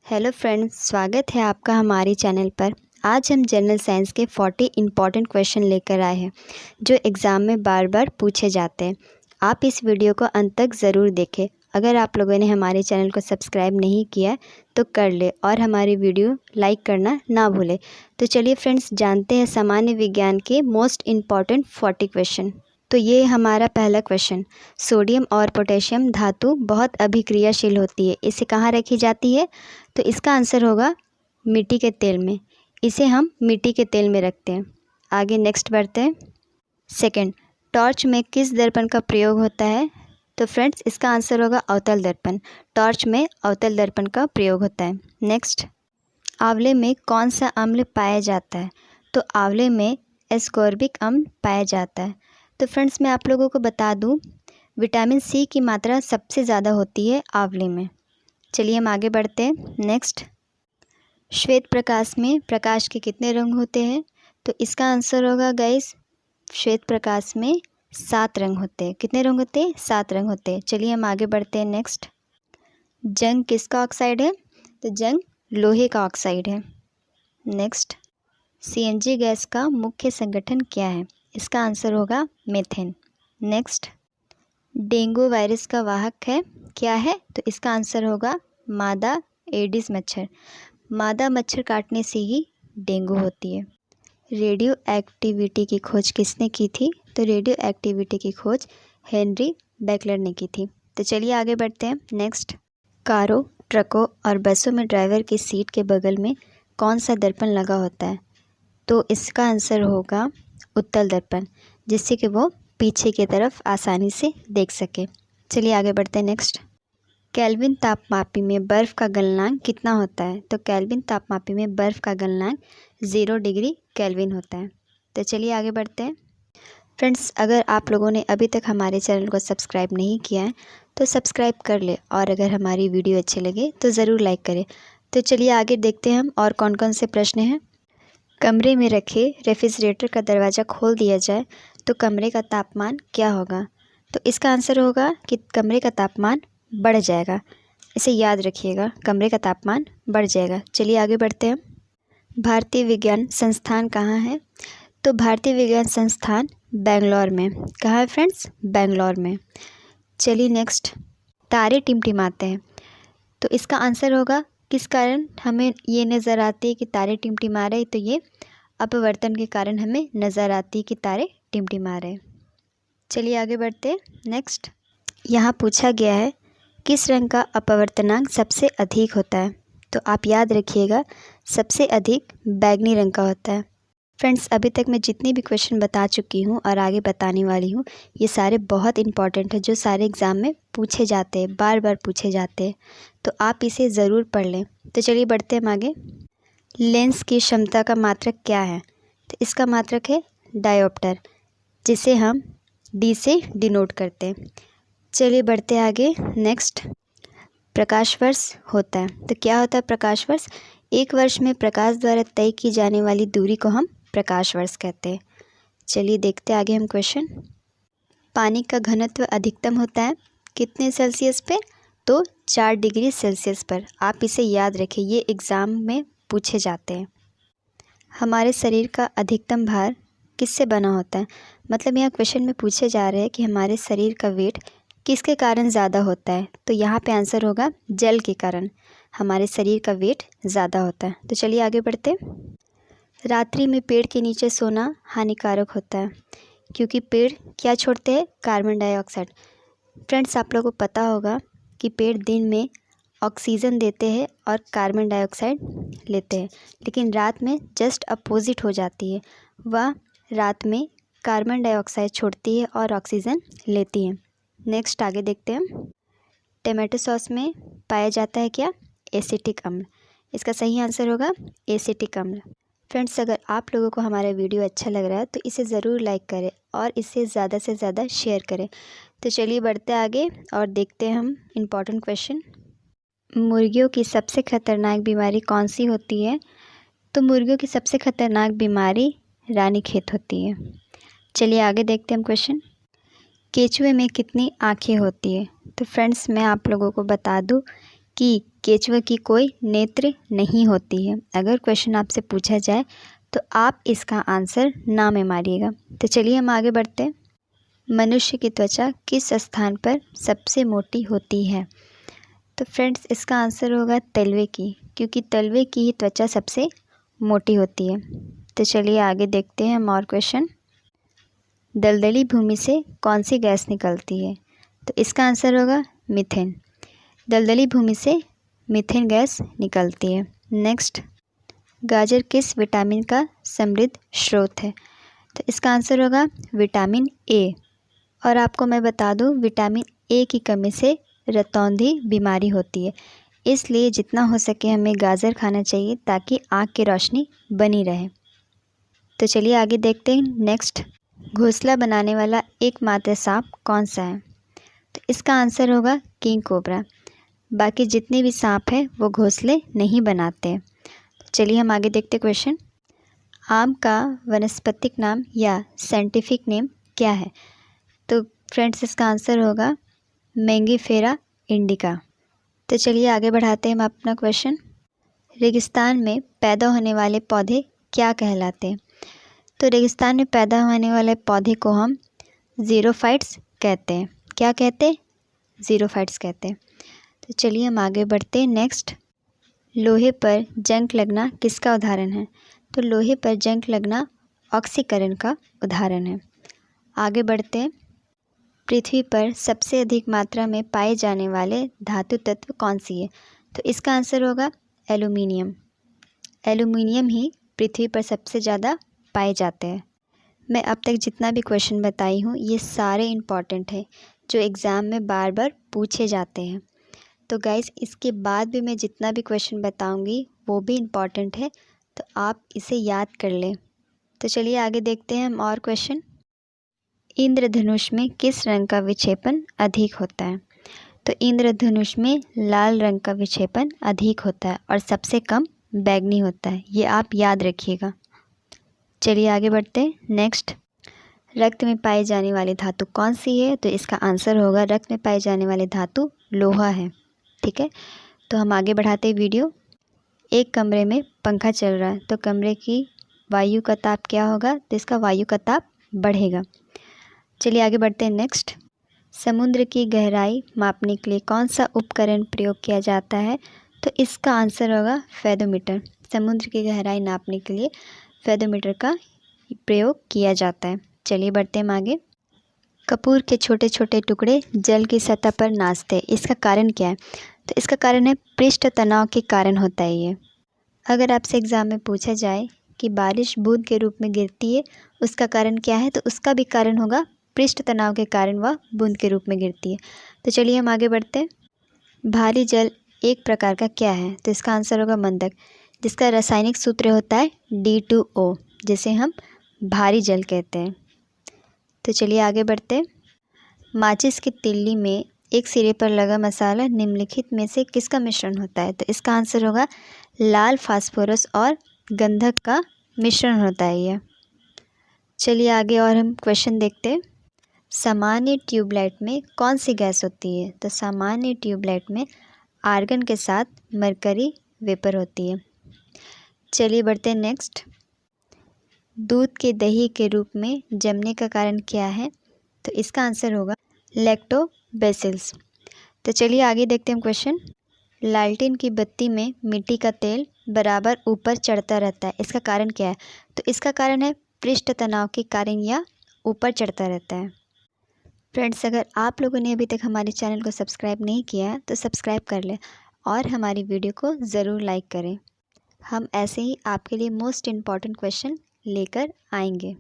Hello friends, स्वागत है आपका हमारे चैनल पर। आज हम जनरल साइंस के 40 इम्पॉर्टेंट क्वेश्चन लेकर आए हैं जो एग्ज़ाम में बार बार पूछे जाते हैं। आप इस वीडियो को अंत तक ज़रूर देखें। अगर आप लोगों ने हमारे चैनल को सब्सक्राइब नहीं किया है तो कर ले और हमारी वीडियो लाइक करना ना भूलें। तो चलिए फ्रेंड्स, जानते हैं सामान्य विज्ञान के मोस्ट इम्पॉर्टेंट 40 क्वेश्चन। तो ये हमारा पहला क्वेश्चन, सोडियम और पोटेशियम धातु बहुत अभिक्रियाशील होती है, इसे कहाँ रखी जाती है? तो इसका आंसर होगा मिट्टी के तेल में। इसे हम मिट्टी के तेल में रखते हैं। आगे नेक्स्ट बढ़ते हैं। सेकंड, टॉर्च में किस दर्पण का प्रयोग होता है? तो फ्रेंड्स, इसका आंसर होगा अवतल दर्पण। टॉर्च में अवतल दर्पण का प्रयोग होता है। नेक्स्ट, आंवले में कौन सा अम्ल पाया जाता है? तो आंवले में एस्कॉर्बिक अम्ल पाया जाता है। तो फ्रेंड्स, मैं आप लोगों को बता दूं, विटामिन सी की मात्रा सबसे ज़्यादा होती है आंवले में। चलिए हम आगे बढ़ते हैं। नेक्स्ट, श्वेत प्रकाश में प्रकाश के कितने रंग होते हैं? तो इसका आंसर होगा गाइस, श्वेत प्रकाश में 7 रंग होते हैं। कितने रंग होते हैं? 7 रंग होते हैं। चलिए हम आगे बढ़ते हैं। नेक्स्ट, जंग किसका ऑक्साइड है? तो जंग लोहे का ऑक्साइड है। नेक्स्ट, सीएनजी गैस का मुख्य संगठन क्या है? इसका आंसर होगा मीथेन। नेक्स्ट, डेंगू वायरस का वाहक है क्या है? तो इसका आंसर होगा मादा एडिस मच्छर। मादा मच्छर काटने से ही डेंगू होती है। रेडियो एक्टिविटी की खोज किसने की थी? तो रेडियो एक्टिविटी की खोज हेनरी बेकलर ने की थी। तो चलिए आगे बढ़ते हैं। नेक्स्ट, कारों, ट्रकों और बसों में ड्राइवर की सीट के बगल में कौन सा दर्पण लगा होता है? तो इसका आंसर होगा उत्तल दर्पण, जिससे कि वो पीछे की तरफ आसानी से देख सके। चलिए आगे बढ़ते हैं। नेक्स्ट, केल्विन तापमापी में बर्फ़ का गलनांक कितना होता है? तो केल्विन तापमापी में बर्फ़ का गलनांक 0 डिग्री केल्विन होता है। तो चलिए आगे बढ़ते हैं। फ्रेंड्स, अगर आप लोगों ने अभी तक हमारे चैनल को सब्सक्राइब नहीं किया है तो सब्सक्राइब कर ले और अगर हमारी वीडियो अच्छी लगे तो ज़रूर लाइक करें। तो चलिए आगे देखते हैं हम और कौन कौन से प्रश्न हैं। कमरे में रखे रेफ्रिजरेटर का दरवाज़ा खोल दिया जाए तो कमरे का तापमान क्या होगा? तो इसका आंसर होगा कि कमरे का तापमान बढ़ जाएगा। इसे याद रखिएगा, कमरे का तापमान बढ़ जाएगा। चलिए आगे बढ़ते हैं। भारतीय विज्ञान संस्थान कहाँ है? तो भारतीय विज्ञान संस्थान बेंगलोर में। कहाँ है फ्रेंड्स? बेंगलोर में। चलिए नेक्स्ट, तारे टिमटिमाते हैं तो इसका आंसर होगा किस कारण हमें ये नज़र आती है कि तारे टिमटिमा रहे? तो ये अपवर्तन के कारण हमें नज़र आती है कि तारे टिमटिमा रहे। चलिए आगे बढ़ते हैं। नेक्स्ट, यहाँ पूछा गया है किस रंग का अपवर्तनांक सबसे अधिक होता है? तो आप याद रखिएगा, सबसे अधिक बैगनी रंग का होता है। फ्रेंड्स, अभी तक मैं जितने भी क्वेश्चन बता चुकी हूँ और आगे बताने वाली हूँ, ये सारे बहुत इंपॉर्टेंट है जो सारे एग्ज़ाम में पूछे जाते हैं, बार बार पूछे जाते हैं। तो आप इसे ज़रूर पढ़ लें। तो चलिए बढ़ते हैं हम आगे। लेंस की क्षमता का मात्रक क्या है? तो इसका मात्रक है डायोप्टर, जिसे हम डी से डिनोट करते हैं। चलिए बढ़ते हैं आगे। नेक्स्ट, प्रकाश वर्ष होता है तो क्या होता है प्रकाश वर्ष? एक वर्ष में प्रकाश द्वारा तय की जाने वाली दूरी को हम प्रकाश वर्ष कहते हैं। चलिए देखते हैं आगे हम क्वेश्चन। पानी का घनत्व अधिकतम होता है कितने सेल्सियस पर? तो 4 डिग्री सेल्सियस पर। आप इसे याद रखें, ये एग्ज़ाम में पूछे जाते हैं। हमारे शरीर का अधिकतम भार किससे बना होता है? मतलब यहाँ क्वेश्चन में पूछे जा रहे हैं कि हमारे शरीर का वेट किसके कारण ज़्यादा होता है? तो यहाँ पे आंसर होगा जल के कारण हमारे शरीर का वेट ज़्यादा होता है। तो चलिए आगे बढ़ते हैं। रात्रि में पेड़ के नीचे सोना हानिकारक होता है क्योंकि पेड़ क्या छोड़ते हैं? Carbon dioxide. फ्रेंड्स, आप लोगों को पता होगा कि पेड़ दिन में ऑक्सीजन देते हैं और कार्बन डाइऑक्साइड लेते हैं, लेकिन रात में जस्ट अपोजिट हो जाती है। वह रात में कार्बन डाइऑक्साइड छोड़ती है और ऑक्सीजन लेती है। नेक्स्ट आगे देखते हैं। टमाटो सॉस में पाया जाता है क्या? एसिटिक अम्ल। इसका सही आंसर होगा एसिटिक अम्ल। फ्रेंड्स, अगर आप लोगों को हमारा वीडियो अच्छा लग रहा है तो इसे ज़रूर लाइक करें और इसे ज़्यादा से ज़्यादा शेयर करें। तो चलिए बढ़ते आगे और देखते हैं हम इम्पॉर्टेंट क्वेश्चन। मुर्गियों की सबसे खतरनाक बीमारी कौन सी होती है? तो मुर्गियों की सबसे खतरनाक बीमारी रानीखेत होती है। चलिए आगे देखते हैं हम क्वेश्चन। केचुए में कितनी आँखें होती है? तो फ्रेंड्स, मैं आप लोगों को बता दूं कि केचुआ की कोई नेत्र नहीं होती है। अगर क्वेश्चन आपसे पूछा जाए तो आप इसका आंसर ना में मारिएगा। तो चलिए हम आगे बढ़ते हैं। मनुष्य की त्वचा किस स्थान पर सबसे मोटी होती है? तो फ्रेंड्स इसका आंसर होगा तलवे की, क्योंकि तलवे की ही त्वचा सबसे मोटी होती है। तो चलिए आगे देखते हैं हम और क्वेश्चन। दलदली भूमि से कौन सी गैस निकलती है? तो इसका आंसर होगा मीथेन। दलदली भूमि से मीथेन गैस निकलती है। नेक्स्ट, गाजर किस विटामिन का समृद्ध स्रोत है? तो इसका आंसर होगा विटामिन ए। और आपको मैं बता दूं, विटामिन ए की कमी से रतौंधी बीमारी होती है, इसलिए जितना हो सके हमें गाजर खाना चाहिए ताकि आँख की रोशनी बनी रहे। तो चलिए आगे देखते हैं। नेक्स्ट, घोंसला बनाने वाला एकमात्र सांप कौन सा है? तो इसका आंसर होगा किंग कोबरा। बाकी जितने भी सांप हैं वो घोंसले नहीं बनाते हैं। चलिए हम आगे देखते क्वेश्चन। आम का वनस्पतिक नाम या साइंटिफिक नेम क्या है? तो फ्रेंड्स इसका आंसर होगा मैंगीफेरा इंडिका। तो चलिए आगे बढ़ाते हैं हम अपना क्वेश्चन। रेगिस्तान में पैदा होने वाले पौधे क्या कहलाते हैं? तो रेगिस्तान में पैदा होने वाले पौधे को हम ज़ीरोफाइट्स कहते हैं। क्या कहते हैं? ज़ीरोफाइट्स कहते हैं। तो चलिए हम आगे बढ़ते हैं। नेक्स्ट, लोहे पर जंग लगना किसका उदाहरण है? तो लोहे पर जंग लगना ऑक्सीकरण का उदाहरण है। आगे बढ़ते हैं। पृथ्वी पर सबसे अधिक मात्रा में पाए जाने वाले धातु तत्व कौन सी है? तो इसका आंसर होगा एल्यूमिनियम। एल्यूमिनियम ही पृथ्वी पर सबसे ज़्यादा पाए जाते हैं। मैं अब तक जितना भी क्वेश्चन बताई हूँ ये सारे इम्पॉर्टेंट हैं जो एग्ज़ाम में बार बार पूछे जाते हैं। तो गाइज़ इसके बाद भी मैं जितना भी क्वेश्चन बताऊँगी वो भी इम्पॉर्टेंट है, तो आप इसे याद कर लें। तो चलिए आगे देखते हैं हम और क्वेश्चन। इंद्रधनुष में किस रंग का विक्षेपण अधिक होता है? तो इंद्रधनुष में लाल रंग का विक्षेपण अधिक होता है और सबसे कम बैंगनी होता है, ये आप याद रखिएगा। चलिए आगे बढ़ते हैं। नेक्स्ट, रक्त में पाई जाने वाली धातु कौन सी है? तो इसका आंसर होगा रक्त में पाई जाने वाली धातु लोहा है। ठीक है, तो हम आगे बढ़ाते हैं वीडियो। एक कमरे में पंखा चल रहा है तो कमरे की वायु का ताप क्या होगा? तो इसका वायु का ताप बढ़ेगा। चलिए आगे बढ़ते हैं। नेक्स्ट, समुद्र की गहराई मापने के लिए कौन सा उपकरण प्रयोग किया जाता है? तो इसका आंसर होगा फेदोमीटर। समुद्र की गहराई नापने के लिए फेदोमीटर का प्रयोग किया जाता है। चलिए बढ़ते हैं आगे। कपूर के छोटे छोटे टुकड़े जल की सतह पर नाचते हैं, इसका कारण क्या है? तो इसका कारण है पृष्ठ तनाव के कारण होता है ये। अगर आपसे एग्ज़ाम में पूछा जाए कि बारिश बूंद के रूप में गिरती है उसका कारण क्या है? तो उसका भी कारण होगा पृष्ठ तनाव के कारण वह बूंद के रूप में गिरती है। तो चलिए हम आगे बढ़ते हैं। भारी जल एक प्रकार का क्या है? तो इसका आंसर होगा मंदक, जिसका रासायनिक सूत्र होता है D2O, जिसे हम भारी जल कहते हैं। तो चलिए आगे बढ़ते हैं। माचिस की तिल्ली में एक सिरे पर लगा मसाला निम्नलिखित में से किसका मिश्रण होता है? तो इसका आंसर होगा लाल फास्फोरस और गंधक का मिश्रण होता है ये। चलिए आगे और हम क्वेश्चन देखते हैं। सामान्य ट्यूबलाइट में कौन सी गैस होती है? तो सामान्य ट्यूबलाइट में आर्गन के साथ मरकरी वेपर होती है। चलिए बढ़ते हैं। नेक्स्ट, दूध के दही के रूप में जमने का कारण क्या है? तो इसका आंसर होगा लैक्टोबैसिलस। तो चलिए आगे देखते हैं क्वेश्चन। लालटेन की बत्ती में मिट्टी का तेल बराबर ऊपर चढ़ता रहता है, इसका कारण क्या है? तो इसका कारण है पृष्ठ तनाव के कारण यह ऊपर चढ़ता रहता है। फ्रेंड्स, अगर आप लोगों ने अभी तक हमारे चैनल को सब्सक्राइब नहीं किया है तो सब्सक्राइब कर लें और हमारी वीडियो को ज़रूर लाइक करें। हम ऐसे ही आपके लिए मोस्ट इम्पॉर्टेंट क्वेश्चन लेकर आएंगे।